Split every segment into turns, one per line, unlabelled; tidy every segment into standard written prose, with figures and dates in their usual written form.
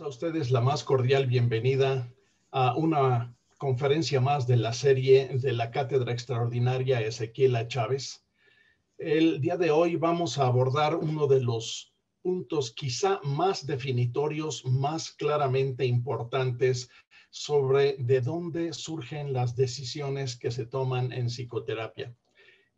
A ustedes la más cordial bienvenida a una conferencia más de la serie de la Cátedra Extraordinaria Ezequiel Chávez. El día de hoy vamos a abordar uno de los puntos quizá más definitorios, más claramente importantes sobre de dónde surgen las decisiones que se toman en psicoterapia.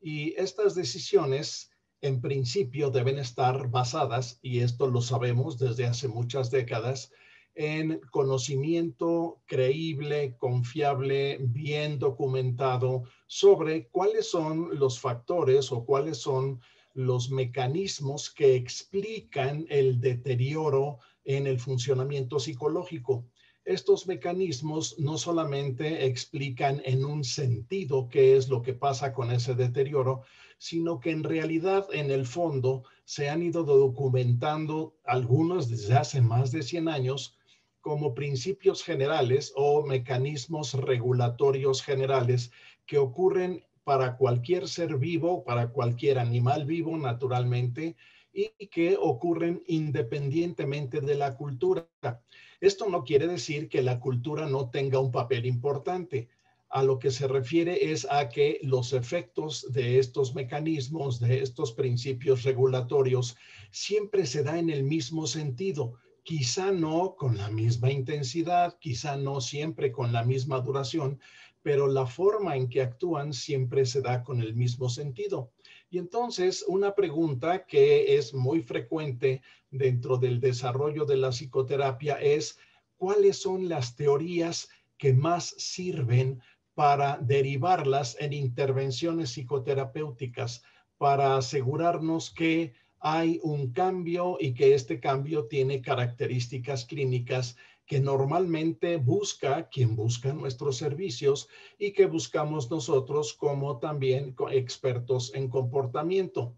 Y estas decisiones, en principio, deben estar basadas, y esto lo sabemos desde hace muchas décadas, en conocimiento creíble, confiable, bien documentado sobre cuáles son los factores o cuáles son los mecanismos que explican el deterioro en el funcionamiento psicológico. Estos mecanismos no solamente explican en un sentido qué es lo que pasa con ese deterioro, sino que en realidad, en el fondo, se han ido documentando algunos desde hace más de 100 años como principios generales o mecanismos regulatorios generales que ocurren para cualquier ser vivo, para cualquier animal vivo, naturalmente, y que ocurren independientemente de la cultura. Esto no quiere decir que la cultura no tenga un papel importante. A lo que se refiere es a que los efectos de estos mecanismos, de estos principios regulatorios, siempre se da en el mismo sentido. Quizá no con la misma intensidad, quizá no siempre con la misma duración, pero la forma en que actúan siempre se da con el mismo sentido. Y entonces, una pregunta que es muy frecuente dentro del desarrollo de la psicoterapia es: ¿cuáles son las teorías que más sirven para derivarlas en intervenciones psicoterapéuticas, para asegurarnos que hay un cambio y que este cambio tiene características clínicas que normalmente busca quien busca nuestros servicios y que buscamos nosotros como también expertos en comportamiento?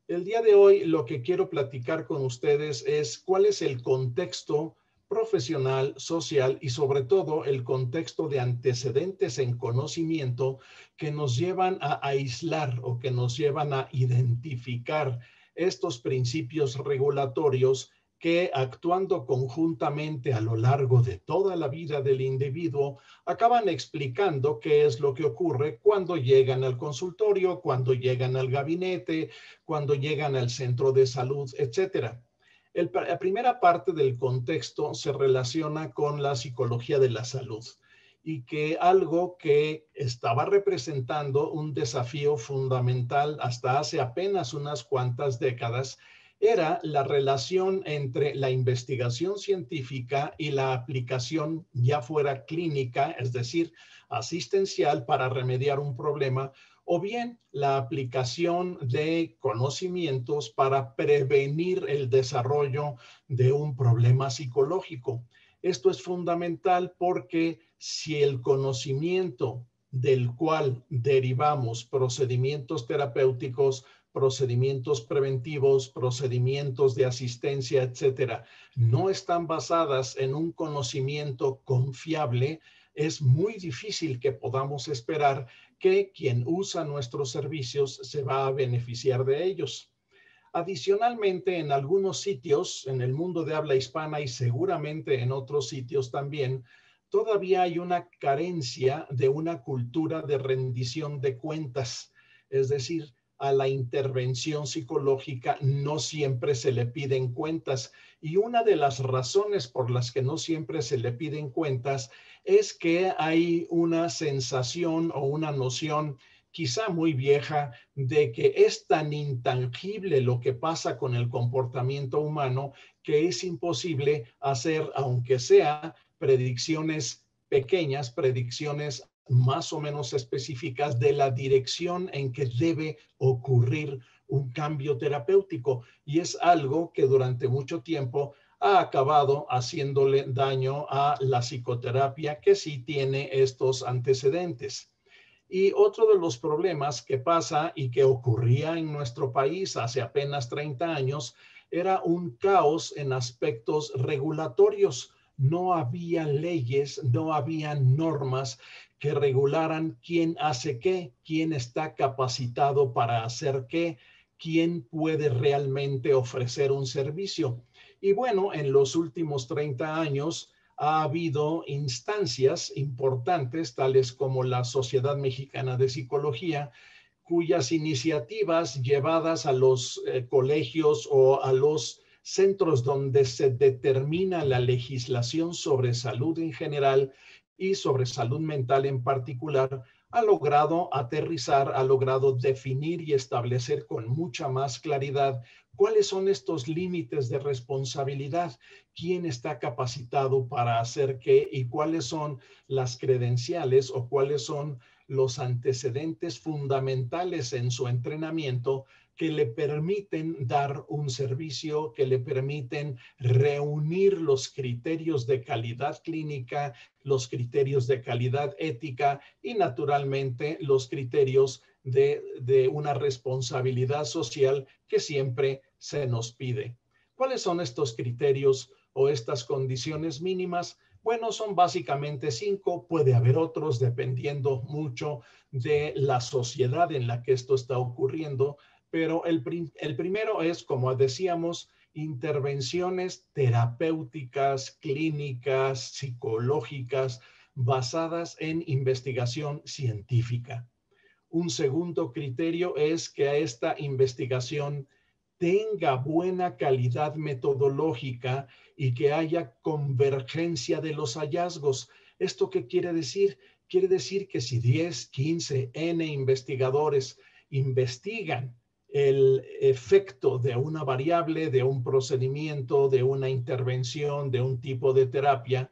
El día de hoy lo que quiero platicar con ustedes es cuál es el contexto profesional, social y sobre todo el contexto de antecedentes en conocimiento que nos llevan a aislar o que nos llevan a identificar estos principios regulatorios que, actuando conjuntamente a lo largo de toda la vida del individuo, acaban explicando qué es lo que ocurre cuando llegan al consultorio, cuando llegan al gabinete, cuando llegan al centro de salud, etcétera. La primera parte del contexto se relaciona con la psicología de la salud y que algo que estaba representando un desafío fundamental hasta hace apenas unas cuantas décadas era la relación entre la investigación científica y la aplicación, ya fuera clínica, es decir, asistencial para remediar un problema, o bien la aplicación de conocimientos para prevenir el desarrollo de un problema psicológico. Esto es fundamental porque si el conocimiento del cual derivamos procedimientos terapéuticos, procedimientos preventivos, procedimientos de asistencia, etcétera, no están basadas en un conocimiento confiable, es muy difícil que podamos esperar que quien usa nuestros servicios se va a beneficiar de ellos. Adicionalmente, en algunos sitios en el mundo de habla hispana y seguramente en otros sitios también, todavía hay una carencia de una cultura de rendición de cuentas. Es decir, a la intervención psicológica no siempre se le piden cuentas. Y una de las razones por las que no siempre se le piden cuentas es que hay una sensación o una noción quizá muy vieja de que es tan intangible lo que pasa con el comportamiento humano que es imposible hacer, aunque sea predicciones pequeñas, predicciones más o menos específicas de la dirección en que debe ocurrir un cambio terapéutico. Y es algo que durante mucho tiempo ha acabado haciéndole daño a la psicoterapia, que sí tiene estos antecedentes. Y otro de los problemas que pasa y que ocurría en nuestro país hace apenas 30 años era un caos en aspectos regulatorios. No había leyes, no había normas que regularan quién hace qué, quién está capacitado para hacer qué, quién puede realmente ofrecer un servicio. Y bueno, en los últimos 30 años ha habido instancias importantes, tales como la Sociedad Mexicana de Psicología, cuyas iniciativas llevadas a los colegios o a los centros donde se determina la legislación sobre salud en general y sobre salud mental en particular, ha logrado aterrizar, ha logrado definir y establecer con mucha más claridad cuáles son estos límites de responsabilidad, quién está capacitado para hacer qué y cuáles son las credenciales o cuáles son los antecedentes fundamentales en su entrenamiento que le permiten dar un servicio, que le permiten reunir los criterios de calidad clínica, los criterios de calidad ética y naturalmente los criterios de una responsabilidad social que siempre se nos pide. ¿Cuáles son estos criterios o estas condiciones mínimas? Bueno, son básicamente 5, puede haber otros dependiendo mucho de la sociedad en la que esto está ocurriendo, pero el primero es, como decíamos, intervenciones terapéuticas, clínicas, psicológicas, basadas en investigación científica. Un segundo criterio es que a esta investigación tenga buena calidad metodológica y que haya convergencia de los hallazgos. ¿Esto qué quiere decir? Quiere decir que si 10, 15, N investigadores investigan el efecto de una variable, de un procedimiento, de una intervención, de un tipo de terapia,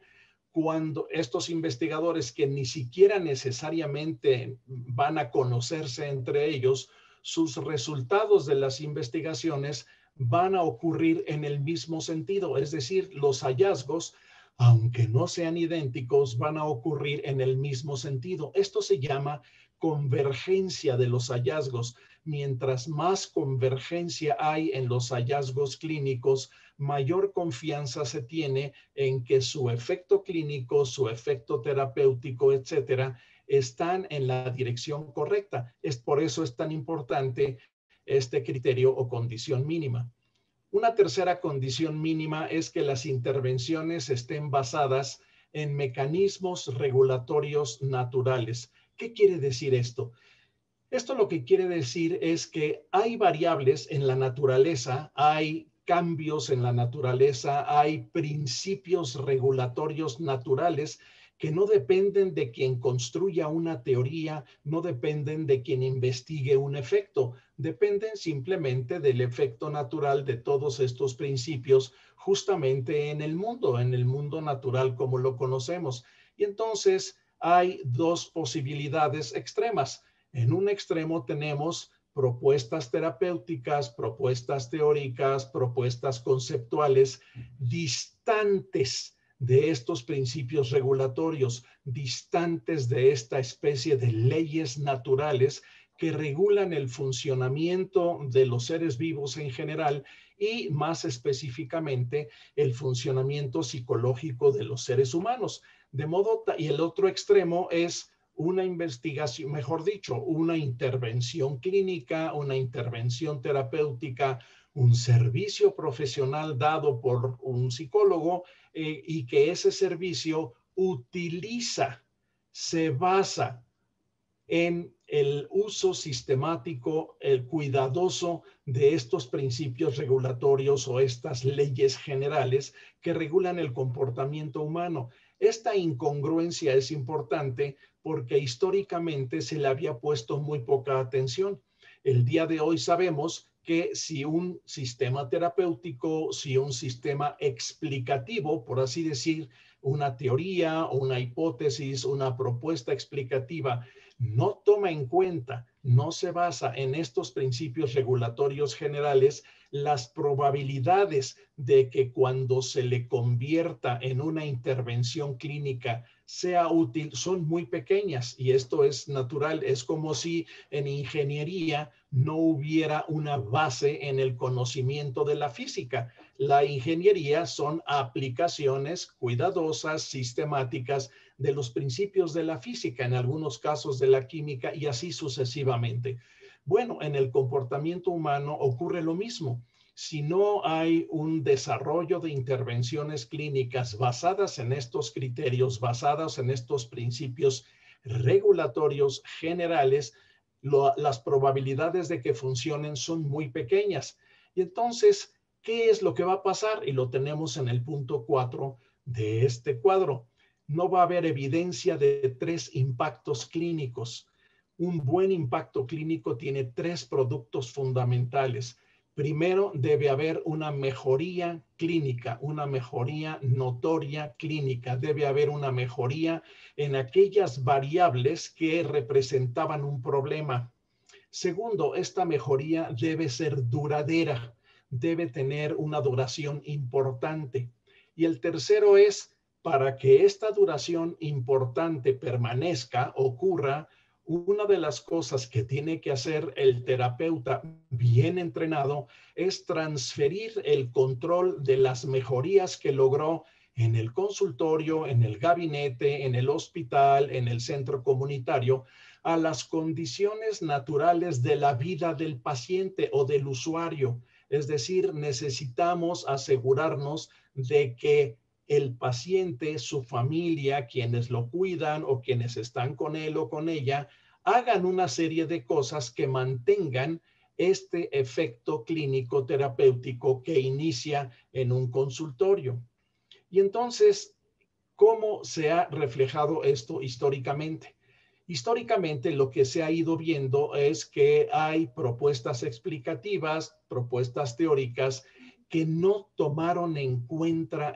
cuando estos investigadores que ni siquiera necesariamente van a conocerse entre ellos, sus resultados de las investigaciones van a ocurrir en el mismo sentido, es decir, los hallazgos, aunque no sean idénticos, van a ocurrir en el mismo sentido. Esto se llama convergencia de los hallazgos. Mientras más convergencia hay en los hallazgos clínicos, mayor confianza se tiene en que su efecto clínico, su efecto terapéutico, etcétera, están en la dirección correcta. Es por eso es tan importante este criterio o condición mínima. Una tercera condición mínima es que las intervenciones estén basadas en mecanismos regulatorios naturales. ¿Qué quiere decir esto? Esto lo que quiere decir es que hay variables en la naturaleza, hay cambios en la naturaleza, hay principios regulatorios naturales que no dependen de quien construya una teoría, no dependen de quien investigue un efecto, dependen simplemente del efecto natural de todos estos principios justamente en el mundo natural como lo conocemos. Y entonces hay dos posibilidades extremas. En un extremo tenemos propuestas terapéuticas, propuestas teóricas, propuestas conceptuales distantes de estos principios regulatorios, distantes de esta especie de leyes naturales que regulan el funcionamiento de los seres vivos en general y más específicamente el funcionamiento psicológico de los seres humanos. Y el otro extremo es una investigación, mejor dicho, una intervención clínica, una intervención terapéutica, un servicio profesional dado por un psicólogo y que ese servicio se basa en el uso sistemático, el cuidadoso de estos principios regulatorios o estas leyes generales que regulan el comportamiento humano. Esta incongruencia es importante porque históricamente se le había puesto muy poca atención. El día de hoy sabemos que si un sistema terapéutico, si un sistema explicativo, por así decir, una teoría o una hipótesis, una propuesta explicativa, no toma en cuenta, no se basa en estos principios regulatorios generales, las probabilidades de que cuando se le convierta en una intervención clínica sea útil son muy pequeñas y esto es natural. Es como si en ingeniería no hubiera una base en el conocimiento de la física. La ingeniería son aplicaciones cuidadosas, sistemáticas de los principios de la física, en algunos casos de la química y así sucesivamente. Bueno, en el comportamiento humano ocurre lo mismo. Si no hay un desarrollo de intervenciones clínicas basadas en estos criterios, basadas en estos principios regulatorios generales, las probabilidades de que funcionen son muy pequeñas. Y entonces, ¿qué es lo que va a pasar? Y lo tenemos en el punto 4 de este cuadro. No va a haber evidencia de 3 impactos clínicos. Un buen impacto clínico tiene 3 productos fundamentales. Primero, debe haber una mejoría clínica, una mejoría notoria clínica. Debe haber una mejoría en aquellas variables que representaban un problema. Segundo, esta mejoría debe ser duradera, debe tener una duración importante. Y el tercero es, para que esta duración importante permanezca, ocurra, una de las cosas que tiene que hacer el terapeuta bien entrenado es transferir el control de las mejorías que logró en el consultorio, en el gabinete, en el hospital, en el centro comunitario, a las condiciones naturales de la vida del paciente o del usuario. Es decir, necesitamos asegurarnos de que el paciente, su familia, quienes lo cuidan o quienes están con él o con ella, hagan una serie de cosas que mantengan este efecto clínico terapéutico que inicia en un consultorio. Y entonces, ¿cómo se ha reflejado esto históricamente? Históricamente, lo que se ha ido viendo es que hay propuestas explicativas, propuestas teóricas que no tomaron en cuenta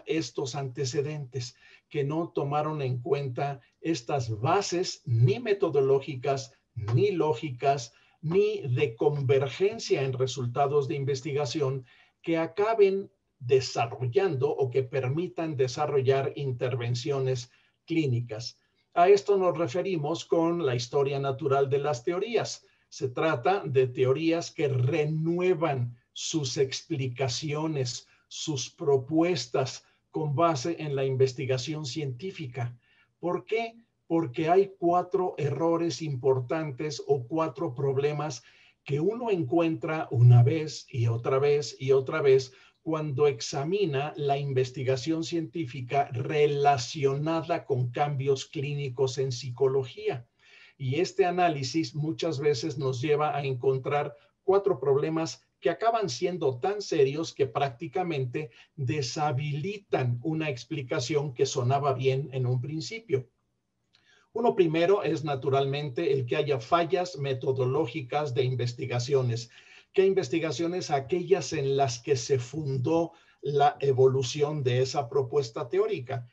estos antecedentes, que no tomaron en cuenta estas bases ni metodológicas, ni lógicas, ni de convergencia en resultados de investigación que acaben desarrollando o que permitan desarrollar intervenciones clínicas. A esto nos referimos con la historia natural de las teorías. Se trata de teorías que renuevan sus explicaciones, sus propuestas con base en la investigación científica. ¿Por qué? Porque hay 4 errores importantes o 4 problemas que uno encuentra una vez y otra vez y otra vez cuando examina la investigación científica relacionada con cambios clínicos en psicología. Y este análisis muchas veces nos lleva a encontrar 4 problemas que acaban siendo tan serios que prácticamente deshabilitan una explicación que sonaba bien en un principio. Uno primero es naturalmente el que haya fallas metodológicas de investigaciones. ¿Qué investigaciones? Aquellas en las que se fundó la evolución de esa propuesta teórica.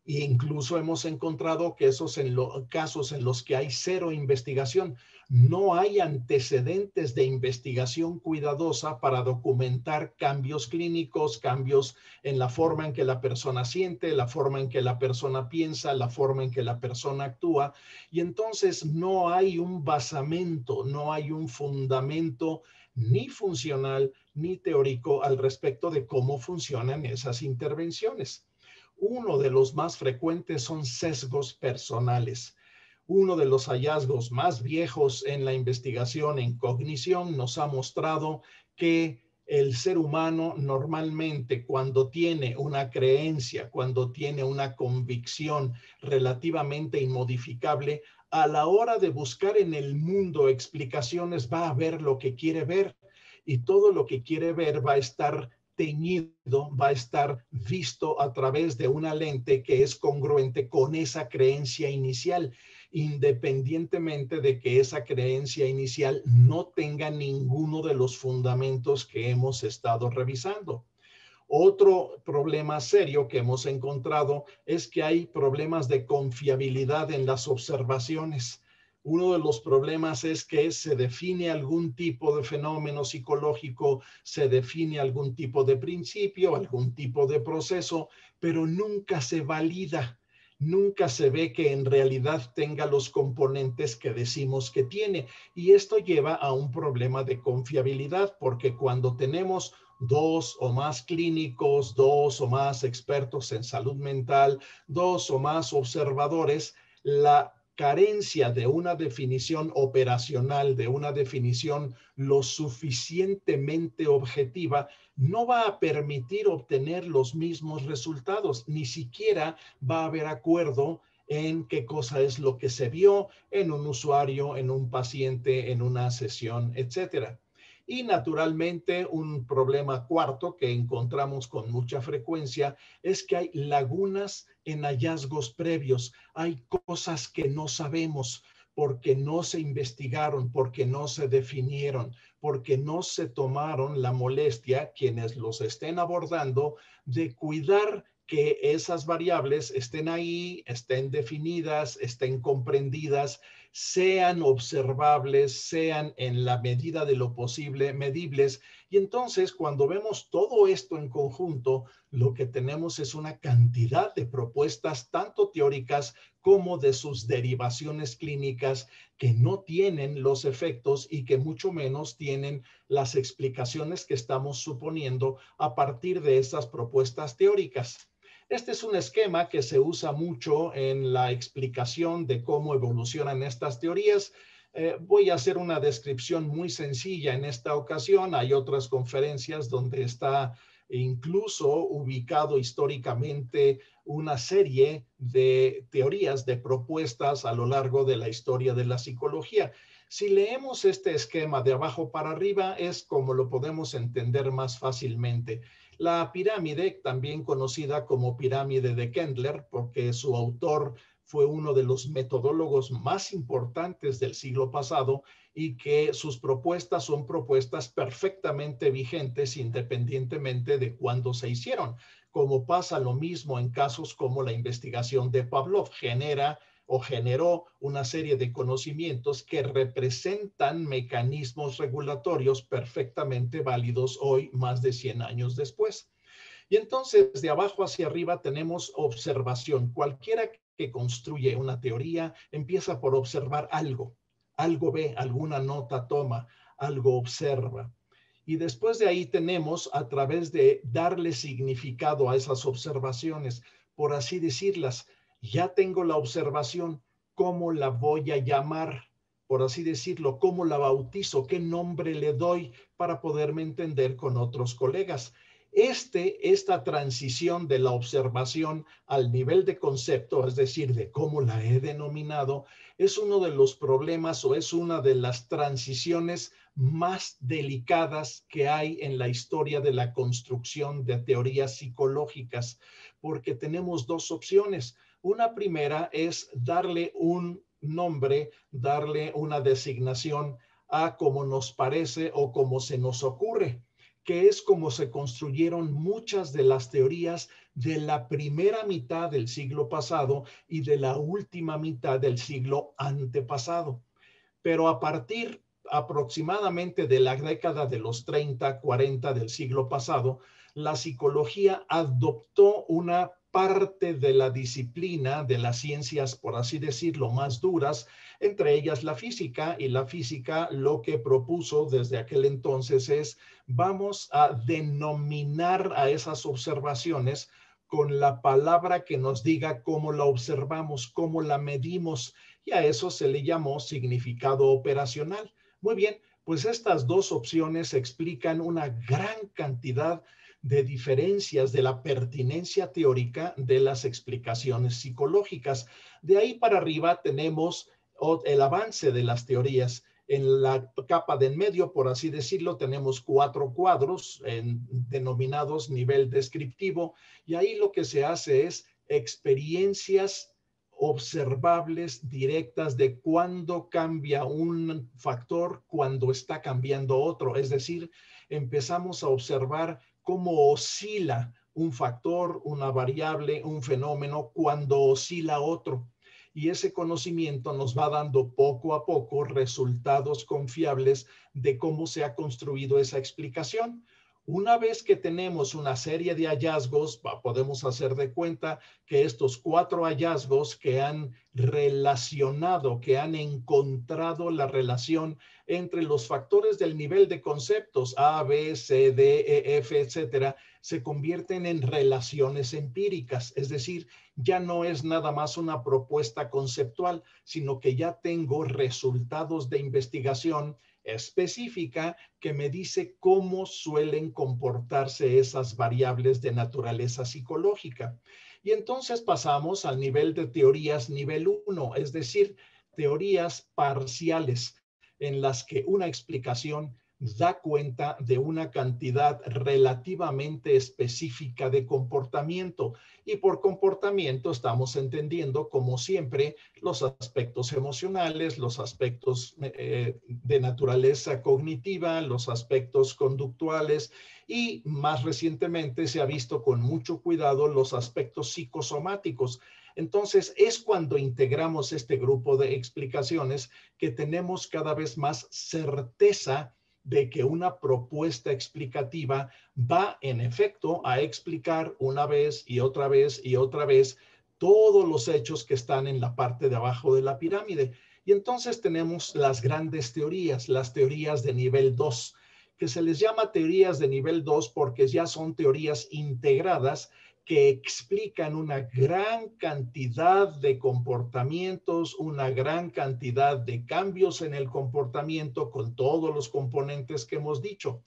E incluso hemos encontrado que esos casos en los que hay 0 investigación, no hay antecedentes de investigación cuidadosa para documentar cambios clínicos, cambios en la forma en que la persona siente, la forma en que la persona piensa, la forma en que la persona actúa. Y entonces no hay un basamento, no hay un fundamento ni funcional ni teórico al respecto de cómo funcionan esas intervenciones. Uno de los más frecuentes son sesgos personales. Uno de los hallazgos más viejos en la investigación en cognición nos ha mostrado que el ser humano normalmente cuando tiene una creencia, cuando tiene una convicción relativamente inmodificable, a la hora de buscar en el mundo explicaciones va a ver lo que quiere ver y todo lo que quiere ver va a estar teñido, va a estar visto a través de una lente que es congruente con esa creencia inicial, independientemente de que esa creencia inicial no tenga ninguno de los fundamentos que hemos estado revisando. Otro problema serio que hemos encontrado es que hay problemas de confiabilidad en las observaciones. Uno de los problemas es que se define algún tipo de fenómeno psicológico, se define algún tipo de principio, algún tipo de proceso, pero nunca se valida, nunca se ve que en realidad tenga los componentes que decimos que tiene. Y esto lleva a un problema de confiabilidad, porque cuando tenemos 2 o más clínicos, 2 o más expertos en salud mental, 2 o más observadores, la carencia de una definición operacional, de una definición lo suficientemente objetiva, no va a permitir obtener los mismos resultados, ni siquiera va a haber acuerdo en qué cosa es lo que se vio en un usuario, en un paciente, en una sesión, etcétera. Y naturalmente, un problema cuarto que encontramos con mucha frecuencia es que hay lagunas en hallazgos previos. Hay cosas que no sabemos porque no se investigaron, porque no se definieron, porque no se tomaron la molestia, quienes los estén abordando, de cuidar que esas variables estén ahí, estén definidas, estén comprendidas, sean observables, sean en la medida de lo posible medibles. Y entonces, cuando vemos todo esto en conjunto, lo que tenemos es una cantidad de propuestas, tanto teóricas como de sus derivaciones clínicas, que no tienen los efectos y que mucho menos tienen las explicaciones que estamos suponiendo a partir de estas propuestas teóricas. Este es un esquema que se usa mucho en la explicación de cómo evolucionan estas teorías. Voy a hacer una descripción muy sencilla en esta ocasión. Hay otras conferencias donde está incluso ubicado históricamente una serie de teorías, de propuestas a lo largo de la historia de la psicología. Si leemos este esquema de abajo para arriba, es como lo podemos entender más fácilmente. La pirámide, también conocida como pirámide de Kendler, porque su autor fue uno de los metodólogos más importantes del siglo pasado y que sus propuestas son propuestas perfectamente vigentes independientemente de cuándo se hicieron. Como pasa lo mismo en casos como la investigación de Pavlov, generó una serie de conocimientos que representan mecanismos regulatorios perfectamente válidos hoy, más de 100 años después. Y entonces, de abajo hacia arriba tenemos observación. Cualquiera que construye una teoría empieza por observar algo. Algo ve, alguna nota toma, algo observa. Y después de ahí tenemos, a través de darle significado a esas observaciones, por así decirlas, ya tengo la observación, ¿cómo la voy a llamar? Por así decirlo, ¿cómo la bautizo? ¿Qué nombre le doy para poderme entender con otros colegas? Esta transición de la observación al nivel de concepto, es decir, de cómo la he denominado, es uno de los problemas o es una de las transiciones más delicadas que hay en la historia de la construcción de teorías psicológicas, porque tenemos dos opciones. Una primera es darle un nombre, darle una designación a como nos parece o como se nos ocurre, que es como se construyeron muchas de las teorías de la primera mitad del siglo pasado y de la última mitad del siglo antepasado. Pero a partir aproximadamente de la década de los 30, 40 del siglo pasado, la psicología adoptó una parte de la disciplina de las ciencias, por así decirlo, más duras, entre ellas la física, y la física lo que propuso desde aquel entonces es: vamos a denominar a esas observaciones con la palabra que nos diga cómo la observamos, cómo la medimos, y a eso se le llamó significado operacional. Muy bien, pues estas dos opciones explican una gran cantidad de diferencias de la pertinencia teórica de las explicaciones psicológicas. De ahí para arriba tenemos el avance de las teorías. En la capa de en medio, por así decirlo, tenemos 4 cuadros denominados nivel descriptivo, y ahí lo que se hace es experiencias observables directas de cuándo cambia un factor, cuando está cambiando otro. Es decir, empezamos a observar cómo oscila un factor, una variable, un fenómeno, cuando oscila otro. Y ese conocimiento nos va dando poco a poco resultados confiables de cómo se ha construido esa explicación. Una vez que tenemos una serie de hallazgos, podemos hacer de cuenta que estos 4 hallazgos que han relacionado, que han encontrado la relación entre los factores del nivel de conceptos A, B, C, D, E, F, etcétera, se convierten en relaciones empíricas. Es decir, ya no es nada más una propuesta conceptual, sino que ya tengo resultados de investigación específica que me dice cómo suelen comportarse esas variables de naturaleza psicológica. Y entonces pasamos al nivel de teorías nivel 1, es decir, teorías parciales en las que una explicación da cuenta de una cantidad relativamente específica de comportamiento. Y por comportamiento estamos entendiendo, como siempre, los aspectos emocionales, los aspectos de naturaleza cognitiva, los aspectos conductuales y más recientemente se ha visto con mucho cuidado los aspectos psicosomáticos. Entonces es cuando integramos este grupo de explicaciones que tenemos cada vez más certeza de que una propuesta explicativa va en efecto a explicar una vez y otra vez y otra vez todos los hechos que están en la parte de abajo de la pirámide. Y entonces tenemos las grandes teorías, las teorías de nivel 2, que se les llama teorías de nivel 2 porque ya son teorías integradas que explican una gran cantidad de comportamientos, una gran cantidad de cambios en el comportamiento con todos los componentes que hemos dicho.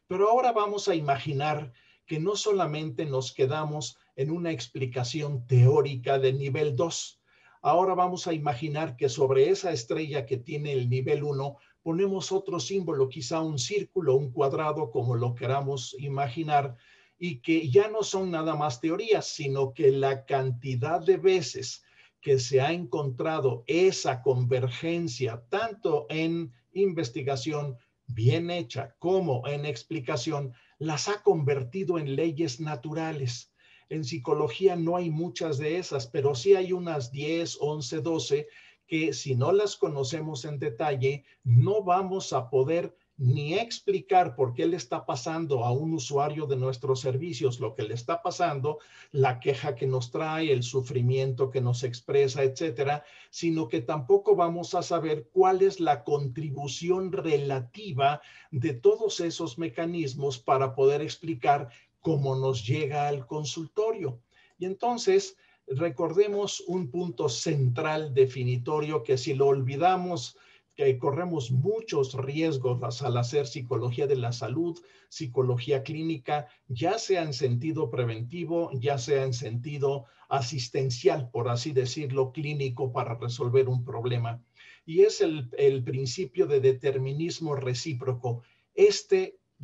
Pero ahora vamos a imaginar que no solamente nos quedamos en una explicación teórica de nivel 2. Ahora vamos a imaginar que sobre esa estrella que tiene el nivel 1 ponemos otro símbolo, quizá un círculo, un cuadrado, como lo queramos imaginar, y que ya no son nada más teorías, sino que la cantidad de veces que se ha encontrado esa convergencia, tanto en investigación bien hecha como en explicación, las ha convertido en leyes naturales. En psicología no hay muchas de esas, pero sí hay unas 10, 11, 12 que si no las conocemos en detalle, no vamos a poder ni explicar por qué le está pasando a un usuario de nuestros servicios lo que le está pasando, la queja que nos trae, el sufrimiento que nos expresa, etcétera, sino que tampoco vamos a saber cuál es la contribución relativa de todos esos mecanismos para poder explicar cómo nos llega al consultorio. Y entonces, recordemos un punto central definitorio que si lo olvidamos, que corremos muchos riesgos al hacer psicología de la salud, psicología clínica, ya sea en sentido preventivo, ya sea en sentido asistencial, por así decirlo, clínico para resolver un problema. Y es el principio de determinismo recíproco.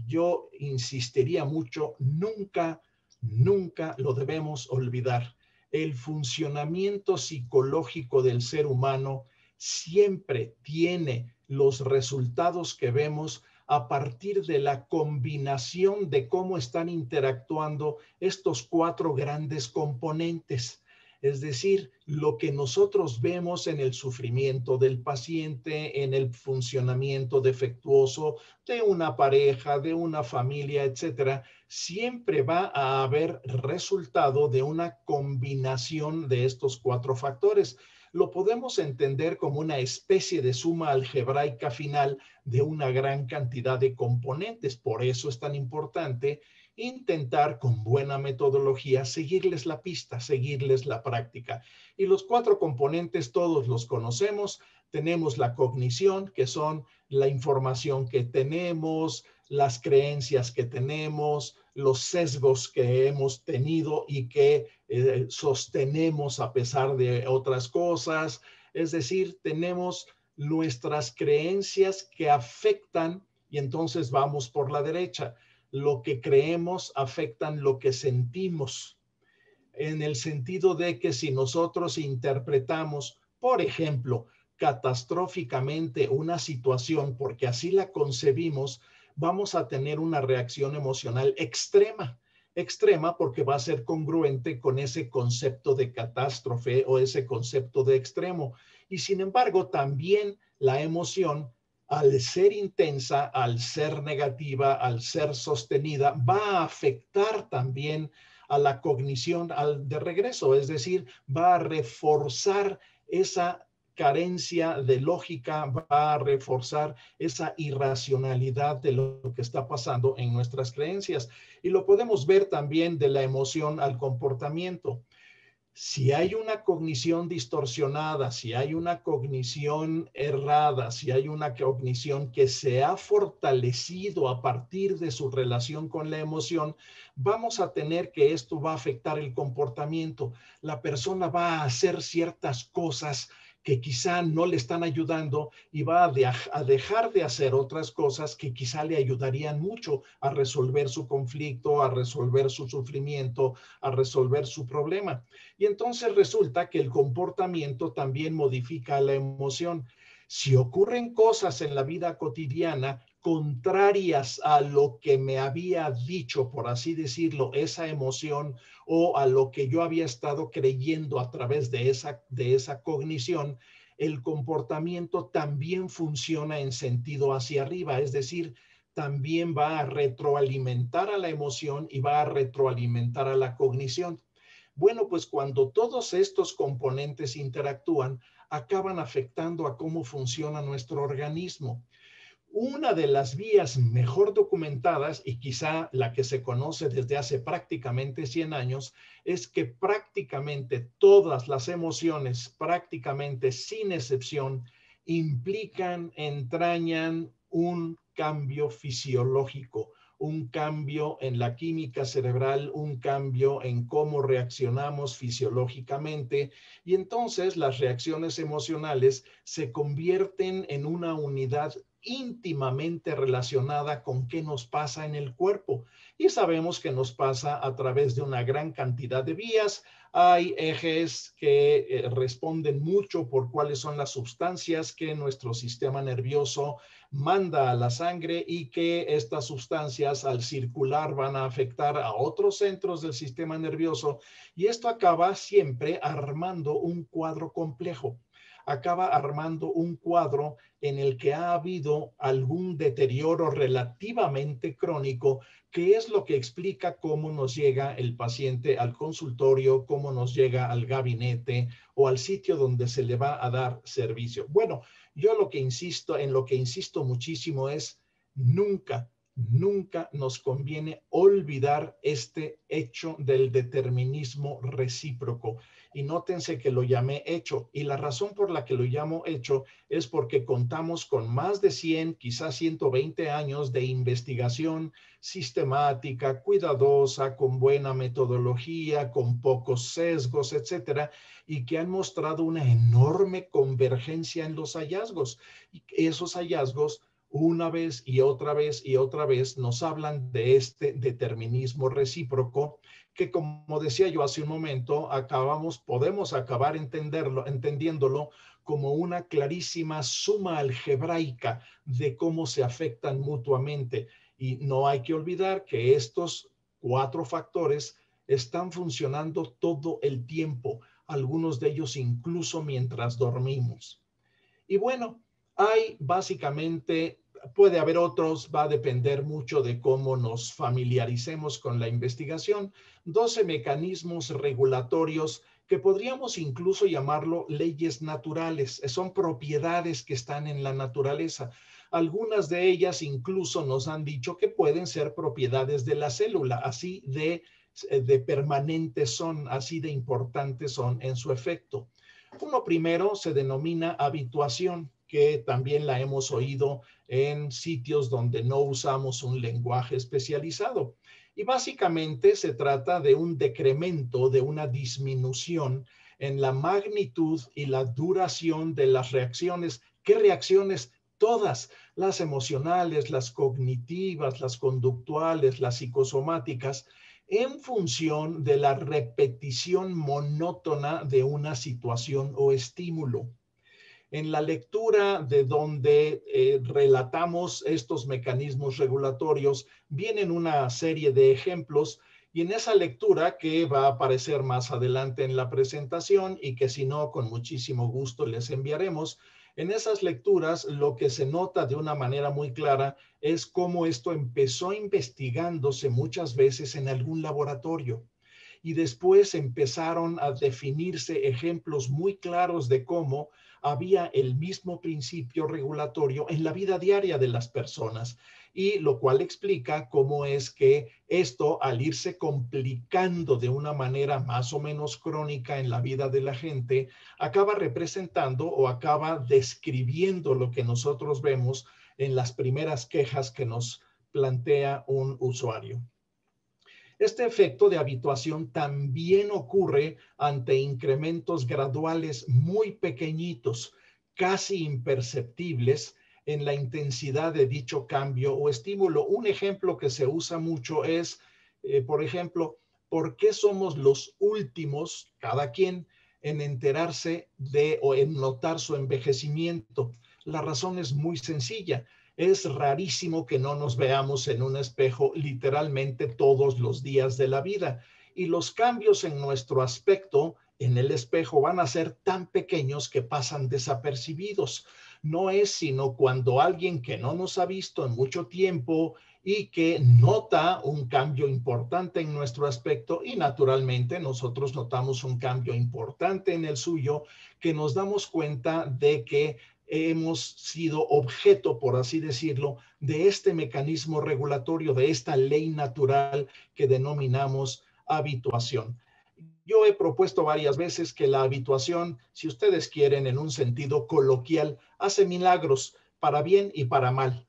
Yo insistiría mucho, nunca lo debemos olvidar. El funcionamiento psicológico del ser humano siempre tiene los resultados que vemos a partir de la combinación de cómo están interactuando estos 4 grandes componentes. Es decir, lo que nosotros vemos en el sufrimiento del paciente, en el funcionamiento defectuoso de una pareja, de una familia, etcétera, siempre va a haber resultado de una combinación de estos 4 factores. Lo podemos entender como una especie de suma algebraica final de una gran cantidad de componentes. Por eso es tan importante intentar con buena metodología seguirles la pista, seguirles la práctica. Y los 4 componentes todos los conocemos. Tenemos la cognición, que son la información que tenemos, las creencias que tenemos, los sesgos que hemos tenido y que sostenemos a pesar de otras cosas. Es decir, tenemos nuestras creencias que afectan, y entonces vamos por la derecha. Lo que creemos afectan lo que sentimos, en el sentido de que si nosotros interpretamos, por ejemplo, catastróficamente una situación porque así la concebimos, vamos a tener una reacción emocional extrema. Extrema porque va a ser congruente con ese concepto de catástrofe o ese concepto de extremo. Y sin embargo, también la emoción al ser intensa, al ser negativa, al ser sostenida, va a afectar también a la cognición de regreso, es decir, va a reforzar esa carencia de lógica, va a reforzar esa irracionalidad de lo que está pasando en nuestras creencias. Y lo podemos ver también de la emoción al comportamiento. Si hay una cognición distorsionada, si hay una cognición errada, si hay una cognición que se ha fortalecido a partir de su relación con la emoción, vamos a tener que esto va a afectar el comportamiento. La persona va a hacer ciertas cosas que quizá no le están ayudando y va a dejar de hacer otras cosas que quizá le ayudarían mucho a resolver su conflicto, a resolver su sufrimiento, a resolver su problema. Y entonces resulta que el comportamiento también modifica la emoción. Si ocurren cosas en la vida cotidiana contrarias a lo que me había dicho, por así decirlo, esa emoción o a lo que yo había estado creyendo a través de esa cognición, el comportamiento también funciona en sentido hacia arriba, es decir, también va a retroalimentar a la emoción y va a retroalimentar a la cognición. Bueno, pues cuando todos estos componentes interactúan, acaban afectando a cómo funciona nuestro organismo. Una de las vías mejor documentadas y quizá la que se conoce desde hace prácticamente 100 años es que prácticamente todas las emociones, prácticamente sin excepción, implican, entrañan un cambio fisiológico, un cambio en la química cerebral, un cambio en cómo reaccionamos fisiológicamente y entonces las reacciones emocionales se convierten en una unidad íntimamente relacionada con qué nos pasa en el cuerpo. Y sabemos que nos pasa a través de una gran cantidad de vías. Hay ejes que responden mucho por cuáles son las sustancias que nuestro sistema nervioso manda a la sangre y que estas sustancias al circular van a afectar a otros centros del sistema nervioso y esto acaba siempre armando un cuadro complejo. Acaba armando un cuadro en el que ha habido algún deterioro relativamente crónico, que es lo que explica cómo nos llega el paciente al consultorio, cómo nos llega al gabinete o al sitio donde se le va a dar servicio. Bueno, yo en lo que insisto muchísimo es nunca, nunca nos conviene olvidar este hecho del determinismo recíproco. Y nótense que lo llamé hecho. Y la razón por la que lo llamo hecho es porque contamos con más de 100, quizás 120 años de investigación sistemática, cuidadosa, con buena metodología, con pocos sesgos, etcétera, y que han mostrado una enorme convergencia en los hallazgos. Y esos hallazgos una vez y otra vez y otra vez nos hablan de este determinismo recíproco que, como decía yo hace un momento, podemos acabar entendiéndolo como una clarísima suma algebraica de cómo se afectan mutuamente. Y no hay que olvidar que estos 4 factores están funcionando todo el tiempo, algunos de ellos incluso mientras dormimos. Y bueno, hay básicamente, puede haber otros, va a depender mucho de cómo nos familiaricemos con la investigación, 12 mecanismos regulatorios que podríamos incluso llamarlo leyes naturales, son propiedades que están en la naturaleza. Algunas de ellas incluso nos han dicho que pueden ser propiedades de la célula, así de permanentes son, así de importantes son en su efecto. Uno primero se denomina habituación, que también la hemos oído en sitios donde no usamos un lenguaje especializado. Y básicamente se trata de un decremento, de una disminución en la magnitud y la duración de las reacciones. ¿Qué reacciones? Todas, las emocionales, las cognitivas, las conductuales, las psicosomáticas, en función de la repetición monótona de una situación o estímulo. En la lectura de donde relatamos estos mecanismos regulatorios, vienen una serie de ejemplos y en esa lectura que va a aparecer más adelante en la presentación y que si no, con muchísimo gusto les enviaremos, En esas lecturas, lo que se nota de una manera muy clara es cómo esto empezó investigándose muchas veces en algún laboratorio y después empezaron a definirse ejemplos muy claros de cómo había el mismo principio regulatorio en la vida diaria de las personas, y lo cual explica cómo es que esto, al irse complicando de una manera más o menos crónica en la vida de la gente, acaba representando o acaba describiendo lo que nosotros vemos en las primeras quejas que nos plantea un usuario. Este efecto de habituación también ocurre ante incrementos graduales muy pequeñitos, casi imperceptibles en la intensidad de dicho cambio o estímulo. Un ejemplo que se usa mucho es, por ejemplo, ¿por qué somos los últimos, cada quien, en enterarse de o en notar su envejecimiento? La razón es muy sencilla. Es rarísimo que no nos veamos en un espejo literalmente todos los días de la vida, y los cambios en nuestro aspecto en el espejo van a ser tan pequeños que pasan desapercibidos. No es sino cuando alguien que no nos ha visto en mucho tiempo y que nota un cambio importante en nuestro aspecto, y naturalmente nosotros notamos un cambio importante en el suyo, que nos damos cuenta de que hemos sido objeto, por así decirlo, de este mecanismo regulatorio, de esta ley natural que denominamos habituación. Yo he propuesto varias veces que la habituación, si ustedes quieren, en un sentido coloquial, hace milagros para bien y para mal.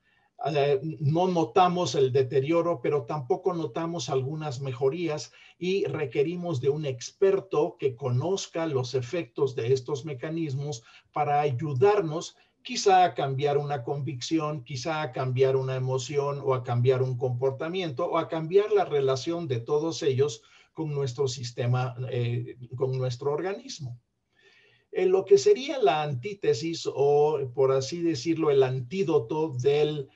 No notamos el deterioro, pero tampoco notamos algunas mejorías, y requerimos de un experto que conozca los efectos de estos mecanismos para ayudarnos quizá a cambiar una convicción, quizá a cambiar una emoción o a cambiar un comportamiento o a cambiar la relación de todos ellos con nuestro sistema, con nuestro organismo. Lo que sería la antítesis o, por así decirlo, el antídoto del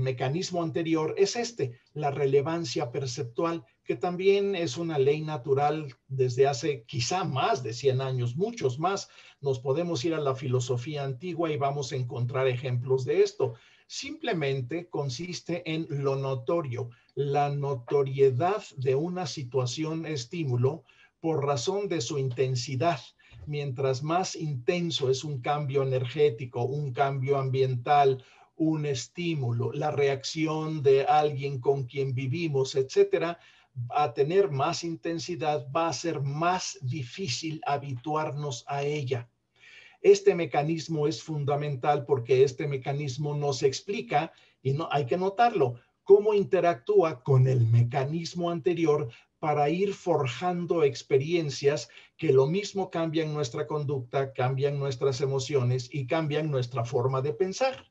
mecanismo anterior es la relevancia perceptual, que también es una ley natural desde hace quizá más de 100 años, muchos más. Nos podemos ir a la filosofía antigua y vamos a encontrar ejemplos de esto. Simplemente consiste en lo notorio, la notoriedad de una situación estímulo por razón de su intensidad. Mientras más intenso es un cambio energético, un cambio ambiental, un estímulo, la reacción de alguien con quien vivimos, etcétera, a tener más intensidad, va a ser más difícil habituarnos a ella. Este mecanismo es fundamental porque este mecanismo nos explica, y no hay que notarlo, cómo interactúa con el mecanismo anterior para ir forjando experiencias que lo mismo cambian nuestra conducta, cambian nuestras emociones y cambian nuestra forma de pensar.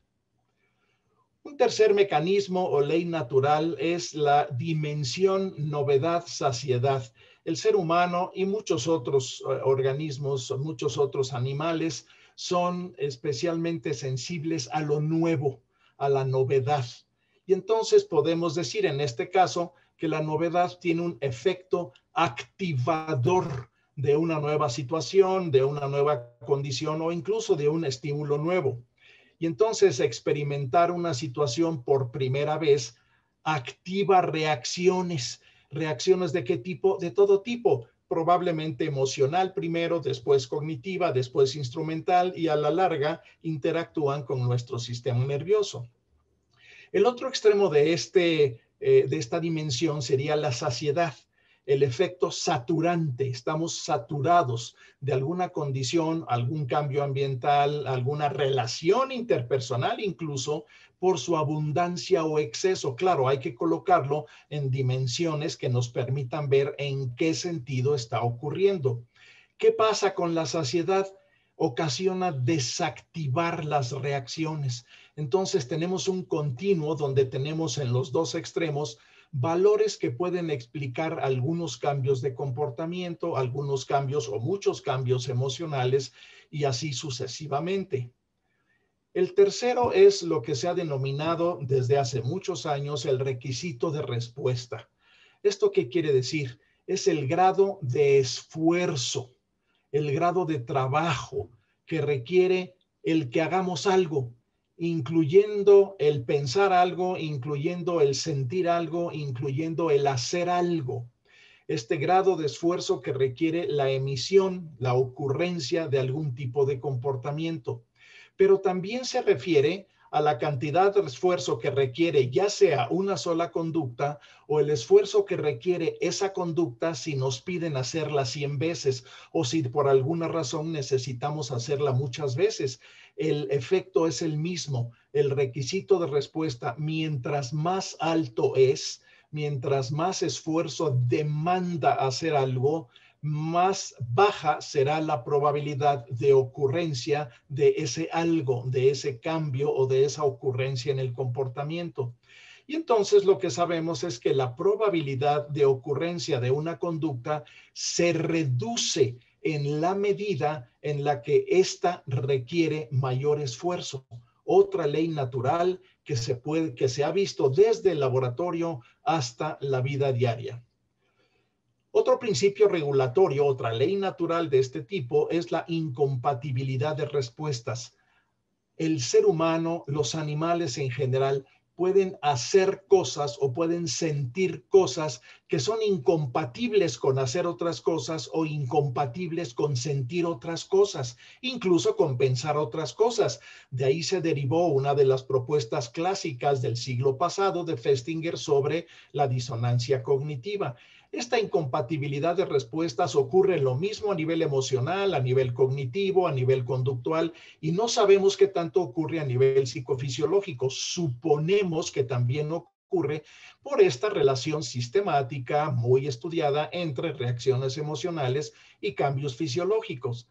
Un tercer mecanismo o ley natural es la dimensión novedad-saciedad. El ser humano y muchos otros organismos, muchos otros animales son especialmente sensibles a lo nuevo, a la novedad. Y entonces podemos decir en este caso que la novedad tiene un efecto activador de una nueva situación, de una nueva condición o incluso de un estímulo nuevo. Y entonces experimentar una situación por primera vez activa reacciones. ¿Reacciones de qué tipo? De todo tipo. Probablemente emocional primero, después cognitiva, después instrumental, y a la larga interactúan con nuestro sistema nervioso. El otro extremo de esta dimensión sería la saciedad, el efecto saturante. Estamos saturados de alguna condición, algún cambio ambiental, alguna relación interpersonal incluso, por su abundancia o exceso. Claro, hay que colocarlo en dimensiones que nos permitan ver en qué sentido está ocurriendo. ¿Qué pasa con la saciedad? Ocasiona desactivar las reacciones. Entonces tenemos un continuo donde tenemos en los dos extremos valores que pueden explicar algunos cambios de comportamiento, algunos cambios o muchos cambios emocionales, y así sucesivamente. El tercero es lo que se ha denominado desde hace muchos años el requisito de respuesta. ¿Esto qué quiere decir? Es el grado de esfuerzo, el grado de trabajo que requiere el que hagamos algo, incluyendo el pensar algo, incluyendo el sentir algo, incluyendo el hacer algo. Este grado de esfuerzo que requiere la emisión, la ocurrencia de algún tipo de comportamiento. Pero también se refiere a la cantidad de esfuerzo que requiere ya sea una sola conducta o el esfuerzo que requiere esa conducta si nos piden hacerla 100 veces o si por alguna razón necesitamos hacerla muchas veces. El efecto es el mismo. El requisito de respuesta, mientras más alto es, mientras más esfuerzo demanda hacer algo, más baja será la probabilidad de ocurrencia de ese algo, de ese cambio o de esa ocurrencia en el comportamiento. Y entonces lo que sabemos es que la probabilidad de ocurrencia de una conducta se reduce en la medida en la que ésta requiere mayor esfuerzo. Otra ley natural que se ha visto desde el laboratorio hasta la vida diaria. Otro principio regulatorio, otra ley natural de este tipo, es la incompatibilidad de respuestas. El ser humano, los animales en general, pueden hacer cosas o pueden sentir cosas que son incompatibles con hacer otras cosas o incompatibles con sentir otras cosas, incluso con pensar otras cosas. De ahí se derivó una de las propuestas clásicas del siglo pasado de Festinger sobre la disonancia cognitiva. Esta incompatibilidad de respuestas ocurre lo mismo a nivel emocional, a nivel cognitivo, a nivel conductual, y no sabemos qué tanto ocurre a nivel psicofisiológico. Suponemos que también ocurre por esta relación sistemática muy estudiada entre reacciones emocionales y cambios fisiológicos.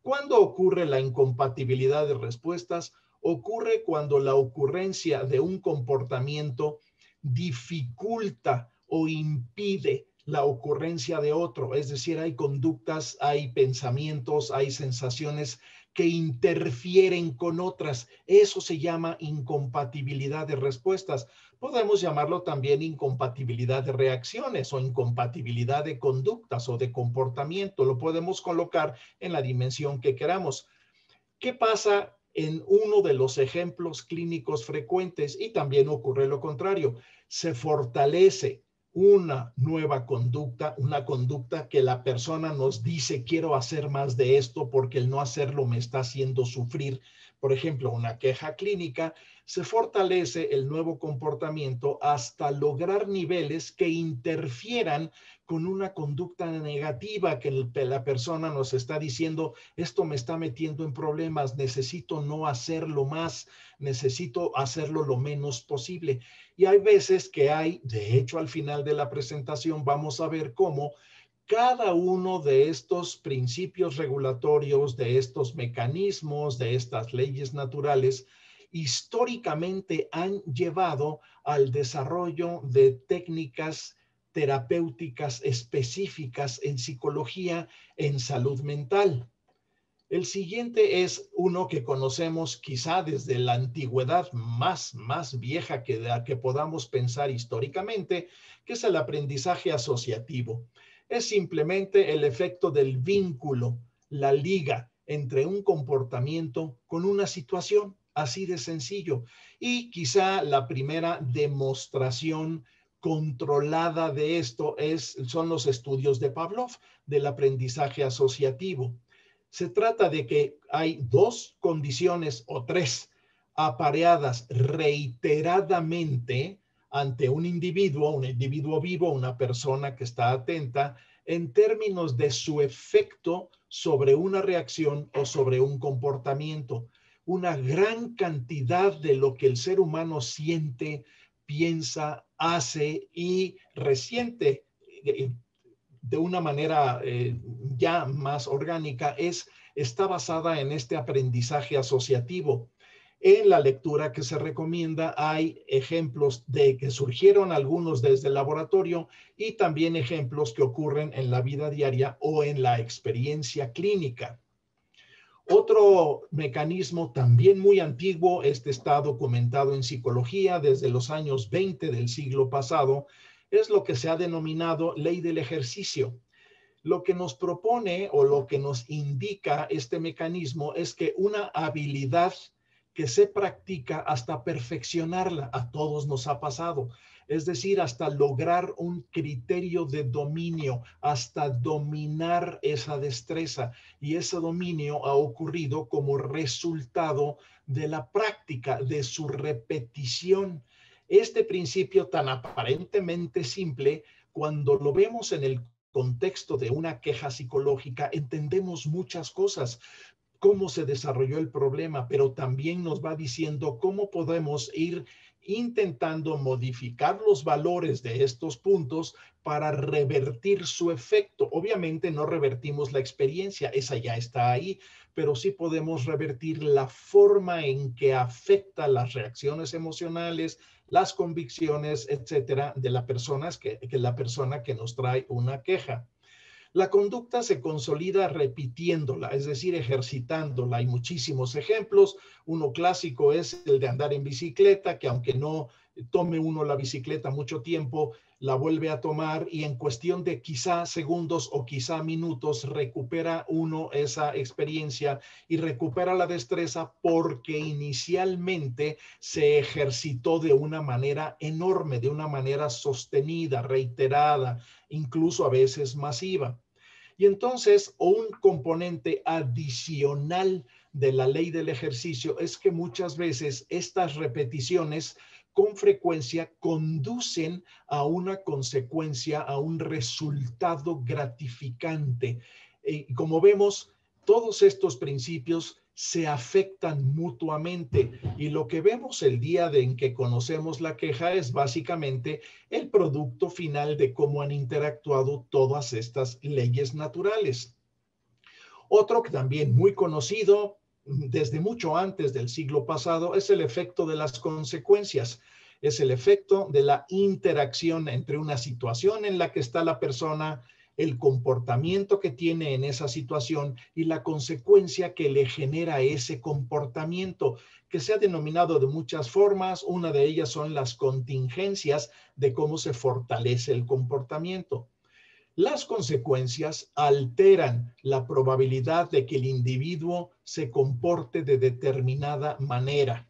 ¿Cuándo ocurre la incompatibilidad de respuestas? Ocurre cuando la ocurrencia de un comportamiento dificulta o impide la ocurrencia de otro, es decir, hay conductas, hay pensamientos, hay sensaciones que interfieren con otras. Eso se llama incompatibilidad de respuestas. Podemos llamarlo también incompatibilidad de reacciones o incompatibilidad de conductas o de comportamiento. Lo podemos colocar en la dimensión que queramos. ¿Qué pasa en uno de los ejemplos clínicos frecuentes? Y también ocurre lo contrario. Se fortalece una nueva conducta, una conducta que la persona nos dice, quiero hacer más de esto porque el no hacerlo me está haciendo sufrir. Por ejemplo, una queja clínica, se fortalece el nuevo comportamiento hasta lograr niveles que interfieran con una conducta negativa que la persona nos está diciendo, esto me está metiendo en problemas, necesito no hacerlo más, necesito hacerlo lo menos posible. Y hay veces que de hecho, al final de la presentación vamos a ver cómo cada uno de estos principios regulatorios, de estos mecanismos, de estas leyes naturales, históricamente han llevado al desarrollo de técnicas terapéuticas específicas en psicología, en salud mental. El siguiente es uno que conocemos quizá desde la antigüedad más vieja que podamos pensar históricamente, que es el aprendizaje asociativo. Es simplemente el efecto del vínculo, la liga entre un comportamiento con una situación, así de sencillo. Y quizá la primera demostración controlada de esto son los estudios de Pavlov, del aprendizaje asociativo. Se trata de que hay dos condiciones o tres apareadas reiteradamente ante un individuo vivo, una persona que está atenta, en términos de su efecto sobre una reacción o sobre un comportamiento. Una gran cantidad de lo que el ser humano siente, piensa, hace y resiente de una manera ya más orgánica está basada en este aprendizaje asociativo. En la lectura que se recomienda hay ejemplos de que surgieron algunos desde el laboratorio y también ejemplos que ocurren en la vida diaria o en la experiencia clínica. Otro mecanismo también muy antiguo, está documentado en psicología desde los años 20 del siglo pasado, es lo que se ha denominado ley del ejercicio. Lo que nos propone o lo que nos indica este mecanismo es que una habilidad que se practica hasta perfeccionarla, a todos nos ha pasado, es decir, hasta lograr un criterio de dominio, hasta dominar esa destreza. Y ese dominio ha ocurrido como resultado de la práctica, de su repetición. Este principio tan aparentemente simple, cuando lo vemos en el contexto de una queja psicológica, entendemos muchas cosas, cómo se desarrolló el problema, pero también nos va diciendo cómo podemos ir intentando modificar los valores de estos puntos para revertir su efecto. Obviamente no revertimos la experiencia, esa ya está ahí, pero sí podemos revertir la forma en que afecta las reacciones emocionales, las convicciones, etcétera, de la persona que nos trae una queja. La conducta se consolida repitiéndola, es decir, ejercitándola. Hay muchísimos ejemplos. Uno clásico es el de andar en bicicleta, que aunque no tome uno la bicicleta mucho tiempo, la vuelve a tomar y en cuestión de quizá segundos o quizá minutos recupera uno esa experiencia y recupera la destreza porque inicialmente se ejercitó de una manera enorme, de una manera sostenida, reiterada, incluso a veces masiva. Y entonces, un componente adicional de la ley del ejercicio es que muchas veces estas repeticiones con frecuencia conducen a una consecuencia, a un resultado gratificante. Y como vemos, todos estos principios se afectan mutuamente y lo que vemos el día en que conocemos la queja es básicamente el producto final de cómo han interactuado todas estas leyes naturales. Otro que también muy conocido desde mucho antes del siglo pasado es el efecto de las consecuencias. Es el efecto de la interacción entre una situación en la que está la persona, el comportamiento que tiene en esa situación y la consecuencia que le genera ese comportamiento, que se ha denominado de muchas formas. Una de ellas son las contingencias de cómo se fortalece el comportamiento. Las consecuencias alteran la probabilidad de que el individuo se comporte de determinada manera.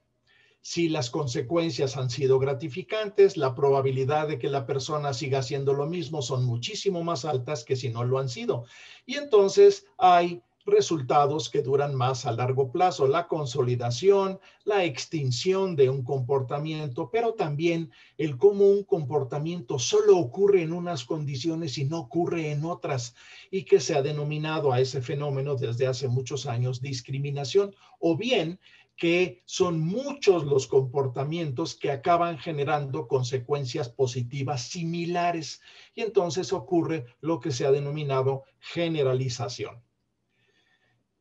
Si las consecuencias han sido gratificantes, la probabilidad de que la persona siga haciendo lo mismo son muchísimo más altas que si no lo han sido. Y entonces hay resultados que duran más a largo plazo, la consolidación, la extinción de un comportamiento, pero también el cómo un comportamiento solo ocurre en unas condiciones y no ocurre en otras, y que se ha denominado a ese fenómeno desde hace muchos años discriminación, o bien que son muchos los comportamientos que acaban generando consecuencias positivas similares y entonces ocurre lo que se ha denominado generalización.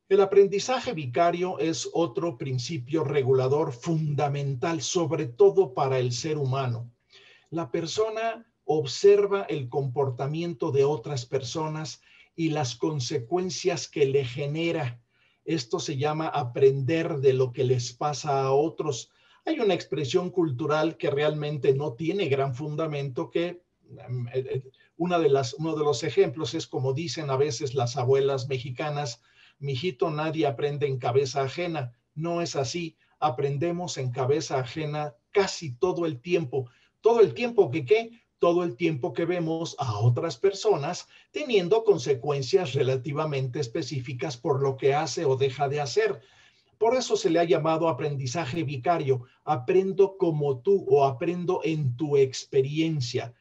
El aprendizaje vicario es otro principio regulador fundamental, sobre todo para el ser humano. La persona observa el comportamiento de otras personas y las consecuencias que le genera. Esto se llama aprender de lo que les pasa a otros. Hay una expresión cultural que realmente no tiene gran fundamento que uno de los ejemplos es como dicen a veces las abuelas mexicanas: mijito, nadie aprende en cabeza ajena. No es así. Aprendemos en cabeza ajena casi todo el tiempo. Todo el tiempo que, ¿qué? Todo el tiempo que vemos a otras personas teniendo consecuencias relativamente específicas por lo que hace o deja de hacer. Por eso se le ha llamado aprendizaje vicario. Aprendo como tú o aprendo en tu experiencia.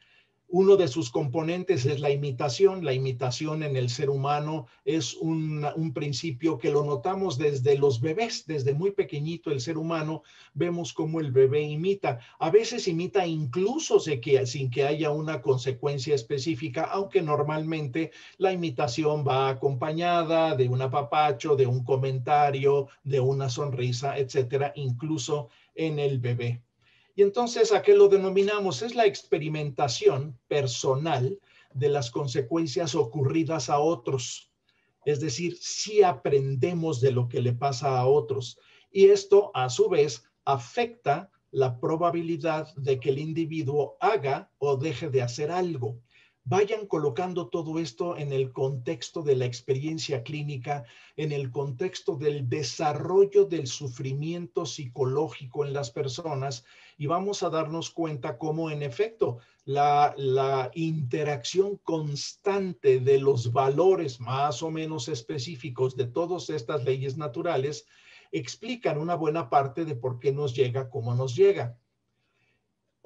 Uno de sus componentes es la imitación. La imitación en el ser humano es un principio que lo notamos desde los bebés, desde muy pequeñito el ser humano, vemos cómo el bebé imita. A veces imita incluso sin que haya una consecuencia específica, aunque normalmente la imitación va acompañada de un apapacho, de un comentario, de una sonrisa, etcétera, incluso en el bebé. Y entonces, ¿a qué lo denominamos? Es la experimentación personal de las consecuencias ocurridas a otros. Es decir, si aprendemos de lo que le pasa a otros. Y esto, a su vez, afecta la probabilidad de que el individuo haga o deje de hacer algo. Vayan colocando todo esto en el contexto de la experiencia clínica, en el contexto del desarrollo del sufrimiento psicológico en las personas, y vamos a darnos cuenta cómo, en efecto, la interacción constante de los valores más o menos específicos de todas estas leyes naturales explican una buena parte de por qué nos llega como nos llega.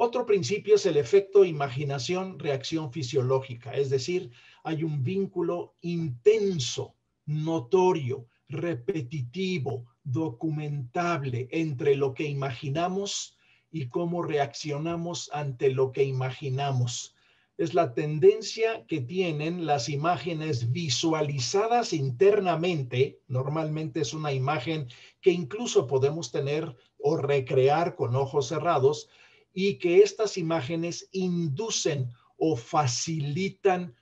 Otro principio es el efecto imaginación-reacción fisiológica, es decir, hay un vínculo intenso, notorio, repetitivo, documentable entre lo que imaginamos y cómo reaccionamos ante lo que imaginamos. Es la tendencia que tienen las imágenes visualizadas internamente. Normalmente es una imagen que incluso podemos tener o recrear con ojos cerrados, y que estas imágenes inducen o facilitan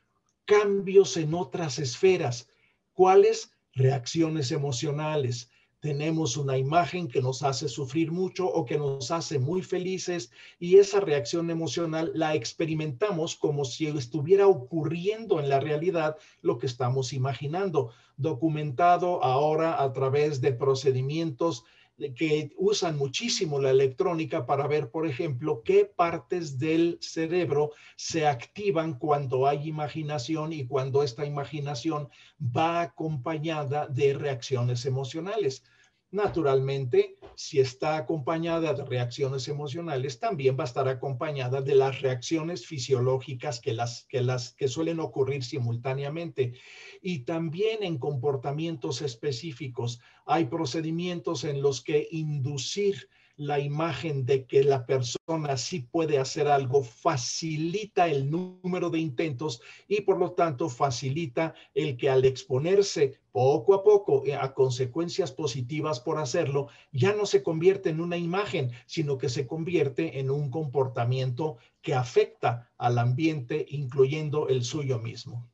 cambios en otras esferas. ¿Cuáles? Reacciones emocionales. Tenemos una imagen que nos hace sufrir mucho o que nos hace muy felices, y esa reacción emocional la experimentamos como si estuviera ocurriendo en la realidad lo que estamos imaginando, documentado ahora a través de procedimientos que usan muchísimo la electrónica para ver, por ejemplo, qué partes del cerebro se activan cuando hay imaginación y cuando esta imaginación va acompañada de reacciones emocionales. Naturalmente, si está acompañada de reacciones emocionales, también va a estar acompañada de las reacciones fisiológicas que suelen ocurrir simultáneamente. Y también en comportamientos específicos hay procedimientos en los que inducir la imagen de que la persona sí puede hacer algo facilita el número de intentos, y por lo tanto facilita el que al exponerse poco a poco a consecuencias positivas por hacerlo, ya no se convierte en una imagen, sino que se convierte en un comportamiento que afecta al ambiente, incluyendo el suyo mismo.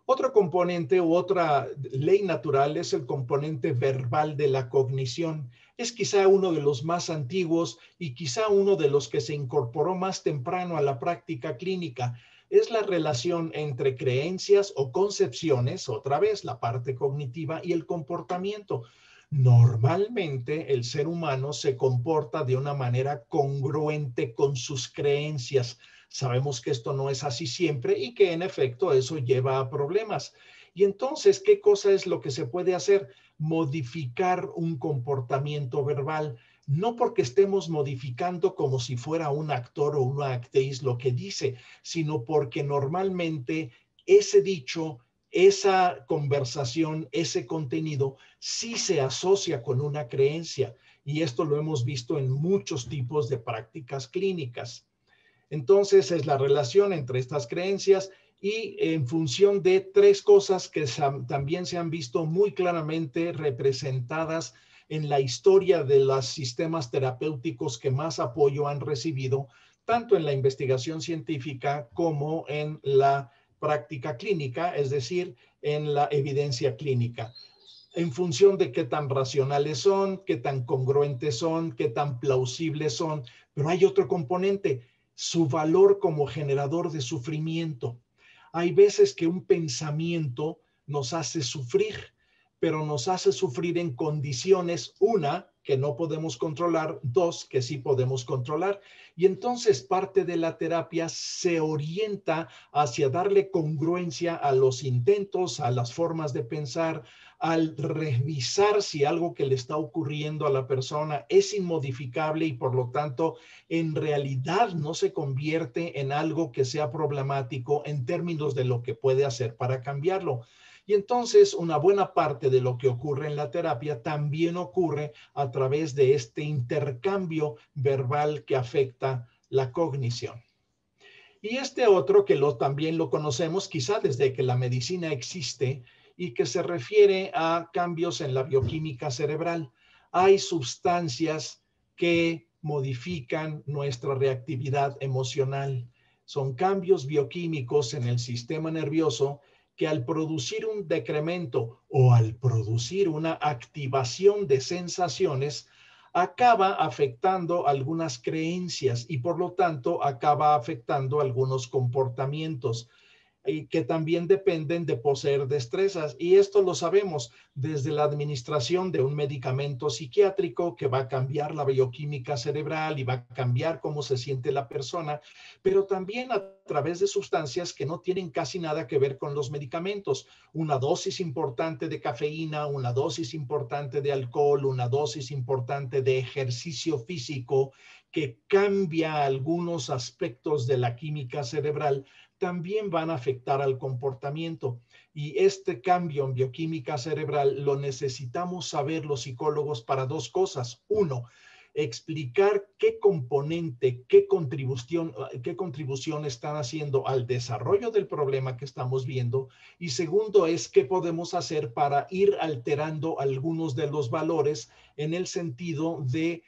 Otro componente u otra ley natural es el componente verbal de la cognición. Es quizá uno de los más antiguos y quizá uno de los que se incorporó más temprano a la práctica clínica. Es la relación entre creencias o concepciones, otra vez la parte cognitiva, y el comportamiento. Normalmente el ser humano se comporta de una manera congruente con sus creencias. Sabemos que esto no es así siempre y que en efecto eso lleva a problemas. Y entonces, ¿qué cosa es lo que se puede hacer? Modificar un comportamiento verbal. No porque estemos modificando como si fuera un actor o una actriz lo que dice, sino porque normalmente ese dicho, esa conversación, ese contenido sí se asocia con una creencia. Y esto lo hemos visto en muchos tipos de prácticas clínicas. Entonces es la relación entre estas creencias y en función de tres cosas que también se han visto muy claramente representadas en la historia de los sistemas terapéuticos que más apoyo han recibido, tanto en la investigación científica como en la práctica clínica, es decir, en la evidencia clínica, en función de qué tan racionales son, qué tan congruentes son, qué tan plausibles son. Pero hay otro componente: su valor como generador de sufrimiento. Hay veces que un pensamiento nos hace sufrir, pero nos hace sufrir en condiciones, una, que no podemos controlar, dos, que sí podemos controlar. Y entonces parte de la terapia se orienta hacia darle congruencia a los intentos, a las formas de pensar, al revisar si algo que le está ocurriendo a la persona es inmodificable y por lo tanto en realidad no se convierte en algo que sea problemático en términos de lo que puede hacer para cambiarlo. Y entonces una buena parte de lo que ocurre en la terapia también ocurre a través de este intercambio verbal que afecta la cognición. Y este otro que también lo conocemos quizá desde que la medicina existe y que se refiere a cambios en la bioquímica cerebral. Hay sustancias que modifican nuestra reactividad emocional. Son cambios bioquímicos en el sistema nervioso que al producir un decremento o al producir una activación de sensaciones, acaba afectando algunas creencias y por lo tanto acaba afectando algunos comportamientos y que también dependen de poseer destrezas. Y esto lo sabemos desde la administración de un medicamento psiquiátrico que va a cambiar la bioquímica cerebral y va a cambiar cómo se siente la persona, pero también a través de sustancias que no tienen casi nada que ver con los medicamentos. Una dosis importante de cafeína, una dosis importante de alcohol, una dosis importante de ejercicio físico que cambia algunos aspectos de la química cerebral, también van a afectar al comportamiento. Y este cambio en bioquímica cerebral lo necesitamos saber los psicólogos para dos cosas. Uno, explicar qué componente, qué contribución están haciendo al desarrollo del problema que estamos viendo. Y segundo es qué podemos hacer para ir alterando algunos de los valores en el sentido de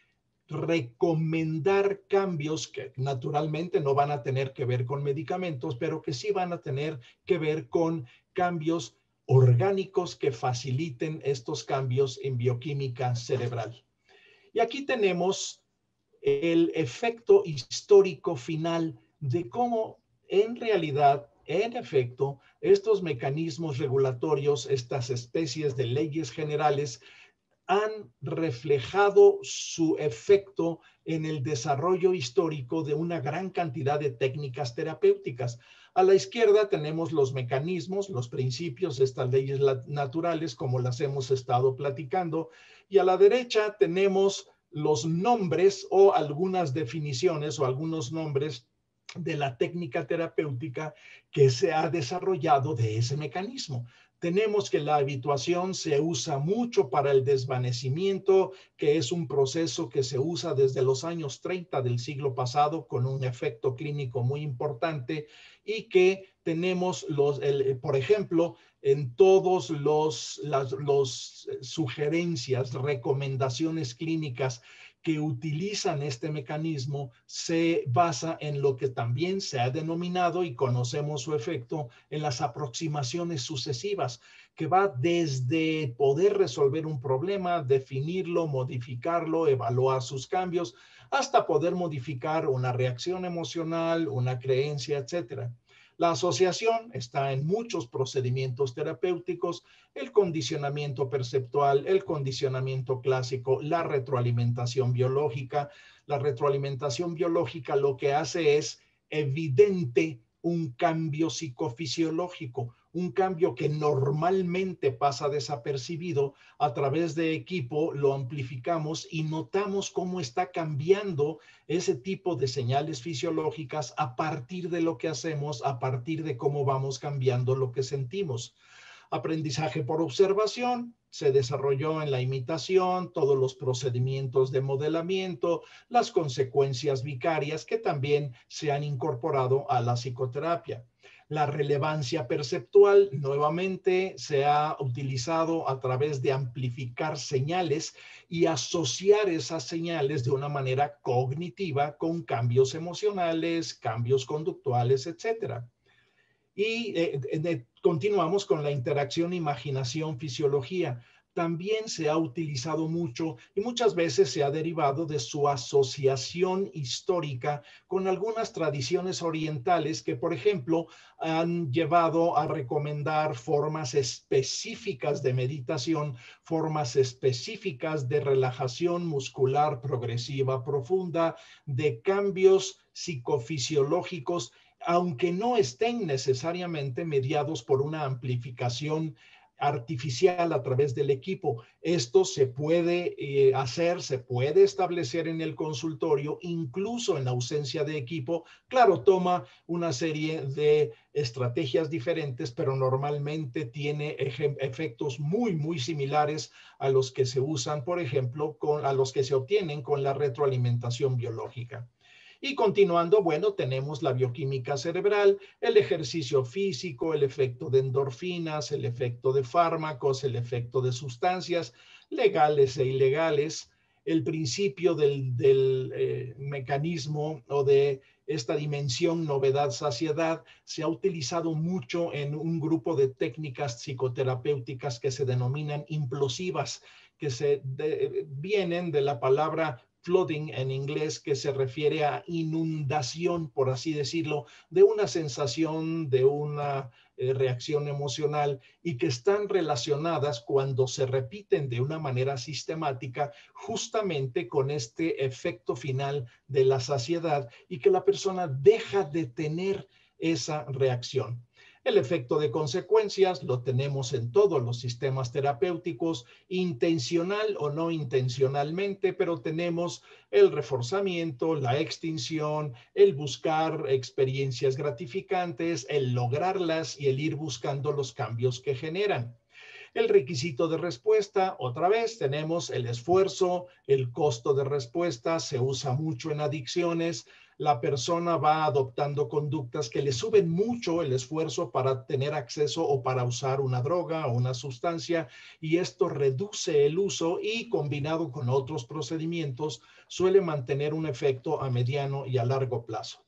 recomendar cambios que naturalmente no van a tener que ver con medicamentos, pero que sí van a tener que ver con cambios orgánicos que faciliten estos cambios en bioquímica cerebral. Y aquí tenemos el efecto histórico final de cómo en realidad, en efecto, estos mecanismos regulatorios, estas especies de leyes generales, han reflejado su efecto en el desarrollo histórico de una gran cantidad de técnicas terapéuticas. A la izquierda tenemos los mecanismos, los principios, estas leyes naturales, como las hemos estado platicando, y a la derecha tenemos los nombres o algunas definiciones o algunos nombres de la técnica terapéutica que se ha desarrollado de ese mecanismo. Tenemos que la habituación se usa mucho para el desvanecimiento, que es un proceso que se usa desde los años 30 del siglo pasado con un efecto clínico muy importante y que tenemos, por ejemplo, en todos los sugerencias, recomendaciones clínicas que utilizan este mecanismo se basa en lo que también se ha denominado y conocemos su efecto en las aproximaciones sucesivas, que va desde poder resolver un problema, definirlo, modificarlo, evaluar sus cambios, hasta poder modificar una reacción emocional, una creencia, etcétera. La asociación está en muchos procedimientos terapéuticos, el condicionamiento perceptual, el condicionamiento clásico, la retroalimentación biológica. La retroalimentación biológica lo que hace es evidente un cambio psicofisiológico, un cambio que normalmente pasa desapercibido. A través de equipo lo amplificamos y notamos cómo está cambiando ese tipo de señales fisiológicas a partir de lo que hacemos, a partir de cómo vamos cambiando lo que sentimos. Aprendizaje por observación se desarrolló en la imitación, todos los procedimientos de modelamiento, las consecuencias vicarias que también se han incorporado a la psicoterapia. La relevancia perceptual nuevamente se ha utilizado a través de amplificar señales y asociar esas señales de una manera cognitiva con cambios emocionales, cambios conductuales, etcétera. Y continuamos con la interacción, imaginación, fisiología. También se ha utilizado mucho y muchas veces se ha derivado de su asociación histórica con algunas tradiciones orientales que, por ejemplo, han llevado a recomendar formas específicas de meditación, formas específicas de relajación muscular progresiva profunda, de cambios psicofisiológicos, aunque no estén necesariamente mediados por una amplificación artificial a través del equipo. Esto se puede hacer, se puede establecer en el consultorio, incluso en ausencia de equipo. Claro, toma una serie de estrategias diferentes, pero normalmente tiene efectos muy, muy similares a los que se usan, por ejemplo, a los que se obtienen con la retroalimentación biológica. Y continuando, bueno, tenemos la bioquímica cerebral, el ejercicio físico, el efecto de endorfinas, el efecto de fármacos, el efecto de sustancias legales e ilegales, el principio del mecanismo o de esta dimensión novedad-saciedad se ha utilizado mucho en un grupo de técnicas psicoterapéuticas que se denominan implosivas, que vienen de la palabra flooding en inglés, que se refiere a inundación, por así decirlo, de una sensación, de una reacción emocional, y que están relacionadas cuando se repiten de una manera sistemática justamente con este efecto final de la saciedad y que la persona deja de tener esa reacción. El efecto de consecuencias lo tenemos en todos los sistemas terapéuticos, intencional o no intencionalmente, pero tenemos el reforzamiento, la extinción, el buscar experiencias gratificantes, el lograrlas y el ir buscando los cambios que generan. El requisito de respuesta, otra vez tenemos el esfuerzo, el costo de respuesta, se usa mucho en adicciones. La persona va adoptando conductas que le suben mucho el esfuerzo para tener acceso o para usar una droga o una sustancia, y esto reduce el uso y, combinado con otros procedimientos, suele mantener un efecto a mediano y a largo plazo.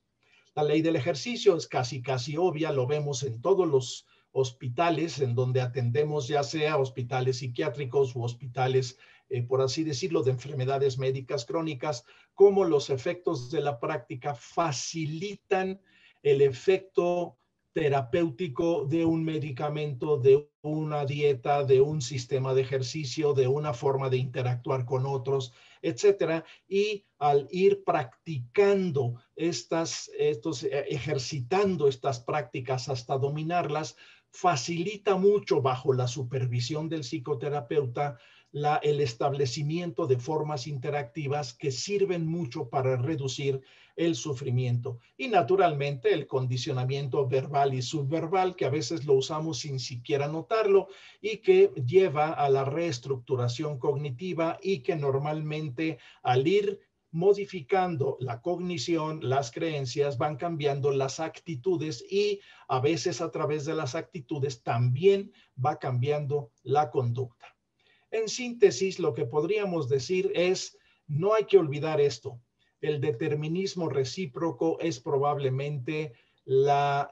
La ley del ejercicio es casi obvia, lo vemos en todos los hospitales en donde atendemos, ya sea hospitales psiquiátricos u hospitales, por así decirlo, de enfermedades médicas crónicas, cómo los efectos de la práctica facilitan el efecto terapéutico de un medicamento, de una dieta, de un sistema de ejercicio, de una forma de interactuar con otros, etcétera. Y al ir practicando ejercitando estas prácticas hasta dominarlas, facilita mucho, bajo la supervisión del psicoterapeuta, el establecimiento de formas interactivas que sirven mucho para reducir el sufrimiento. Y naturalmente el condicionamiento verbal y subverbal, que a veces lo usamos sin siquiera notarlo y que lleva a la reestructuración cognitiva, y que normalmente, al ir modificando la cognición, las creencias, van cambiando las actitudes, y a veces a través de las actitudes también va cambiando la conducta. En síntesis, lo que podríamos decir es: no hay que olvidar esto. El determinismo recíproco es probablemente la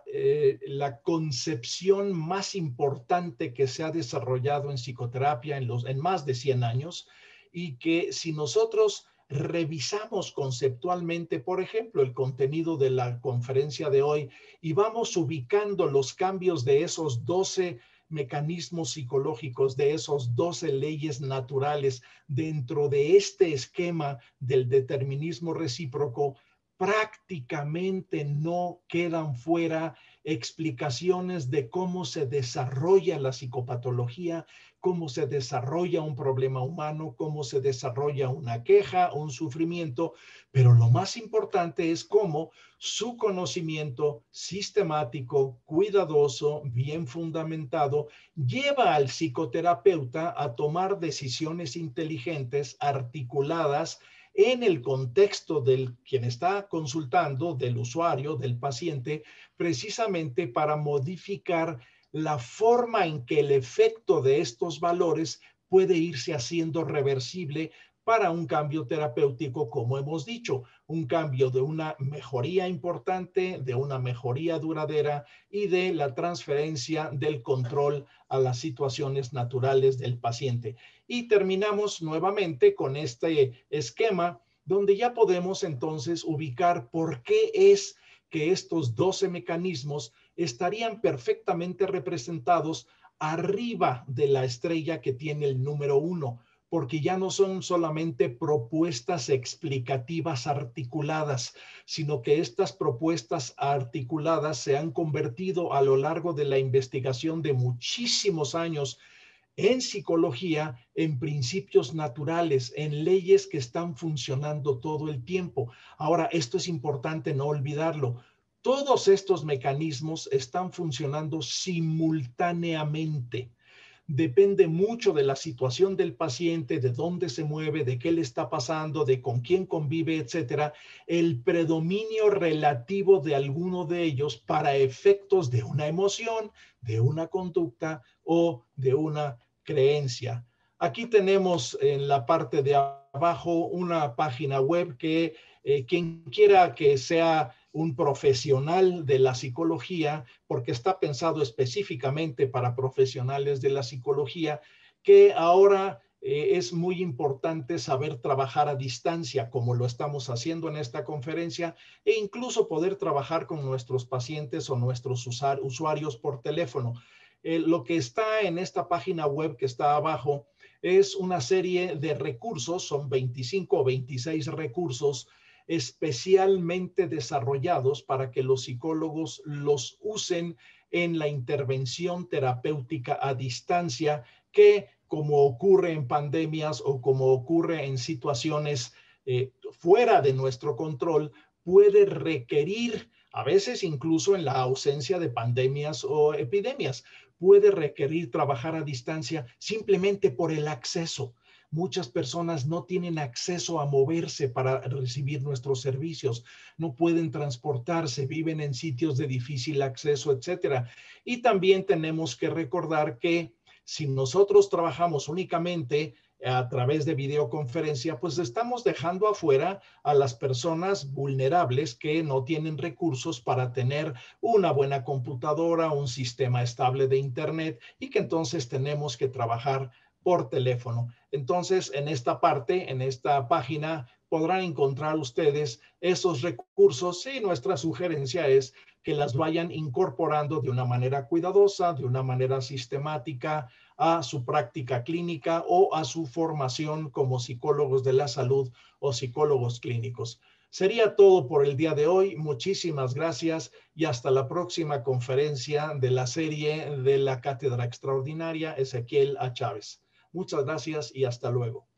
concepción más importante que se ha desarrollado en psicoterapia en más de 100 años, y que, si nosotros revisamos conceptualmente, por ejemplo, el contenido de la conferencia de hoy, y vamos ubicando los cambios de esos 12 mecanismos psicológicos, de esos 12 leyes naturales dentro de este esquema del determinismo recíproco, prácticamente no quedan fuera explicaciones de cómo se desarrolla la psicopatología, cómo se desarrolla un problema humano, cómo se desarrolla una queja, un sufrimiento, pero lo más importante es cómo su conocimiento sistemático, cuidadoso, bien fundamentado, lleva al psicoterapeuta a tomar decisiones inteligentes, articuladas en el contexto del quien está consultando, del usuario, del paciente, precisamente para modificar la forma en que el efecto de estos valores puede irse haciendo reversible para un cambio terapéutico, como hemos dicho, un cambio de una mejoría importante, de una mejoría duradera, y de la transferencia del control a las situaciones naturales del paciente. Y terminamos nuevamente con este esquema donde ya podemos entonces ubicar por qué es que estos 12 mecanismos estarían perfectamente representados arriba de la estrella que tiene el número 1, porque ya no son solamente propuestas explicativas articuladas, sino que estas propuestas articuladas se han convertido a lo largo de la investigación de muchísimos años en psicología, en principios naturales, en leyes que están funcionando todo el tiempo. Ahora, esto es importante no olvidarlo. Todos estos mecanismos están funcionando simultáneamente. Depende mucho de la situación del paciente, de dónde se mueve, de qué le está pasando, de con quién convive, etcétera, el predominio relativo de alguno de ellos para efectos de una emoción, de una conducta o de una creencia. Aquí tenemos en la parte de abajo una página web que quien quiera que sea un profesional de la psicología, porque está pensado específicamente para profesionales de la psicología, que ahora es muy importante saber trabajar a distancia, como lo estamos haciendo en esta conferencia, e incluso poder trabajar con nuestros pacientes o nuestros usuarios por teléfono. Lo que está en esta página web que está abajo es una serie de recursos, son 25 o 26 recursos especialmente desarrollados para que los psicólogos los usen en la intervención terapéutica a distancia, que como ocurre en pandemias o como ocurre en situaciones fuera de nuestro control, puede requerir, a veces incluso en la ausencia de pandemias o epidemias, puede requerir trabajar a distancia simplemente por el acceso. Muchas personas no tienen acceso a moverse para recibir nuestros servicios, no pueden transportarse, viven en sitios de difícil acceso, etcétera. Y también tenemos que recordar que si nosotros trabajamos únicamente a través de videoconferencia, pues estamos dejando afuera a las personas vulnerables que no tienen recursos para tener una buena computadora, un sistema estable de internet, y que entonces tenemos que trabajar por teléfono. Entonces, en esta parte, en esta página, podrán encontrar ustedes esos recursos, y nuestra sugerencia es que las vayan incorporando de una manera cuidadosa, de una manera sistemática a su práctica clínica o a su formación como psicólogos de la salud o psicólogos clínicos. Sería todo por el día de hoy. Muchísimas gracias y hasta la próxima conferencia de la serie de la Cátedra Extraordinaria Ezequiel A. Chávez. Muchas gracias y hasta luego.